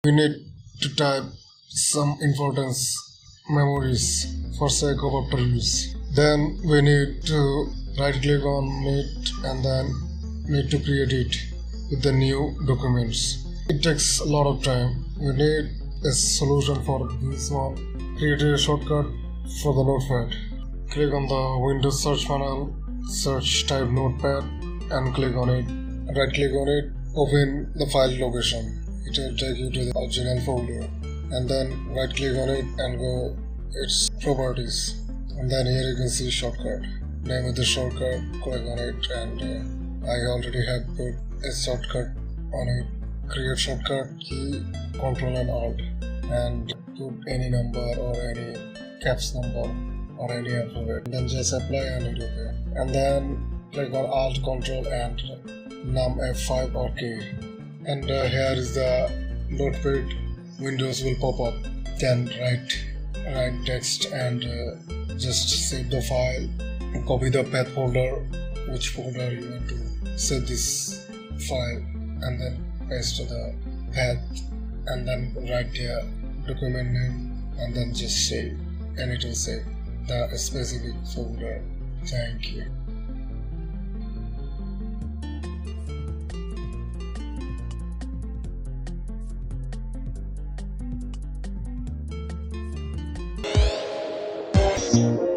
We need to type some importance memories for sake of after use. Then we need to right click on it and then need to create it with the new documents. It takes a lot of time. We need a solution for this one. Create a shortcut for the notepad. Click on the Windows search panel, search type notepad and click on it. Right click on it, open the file location. It will take you to the original folder and then right click on it and go its properties, and then here you can see shortcut, name of the shortcut, click on it, and I already have put a shortcut on it. Create shortcut key, Ctrl and Alt, and put any number or any caps number or any alphabet, then just apply and hit OK, and then click on Alt, Ctrl and num F5 or K, and here is the notepad windows will pop up. Then write text and just save the file, copy the path folder, which folder you want to save this file, and then paste the path and then write the document name and then just save, and it will save the specific folder. Thank you. Yeah.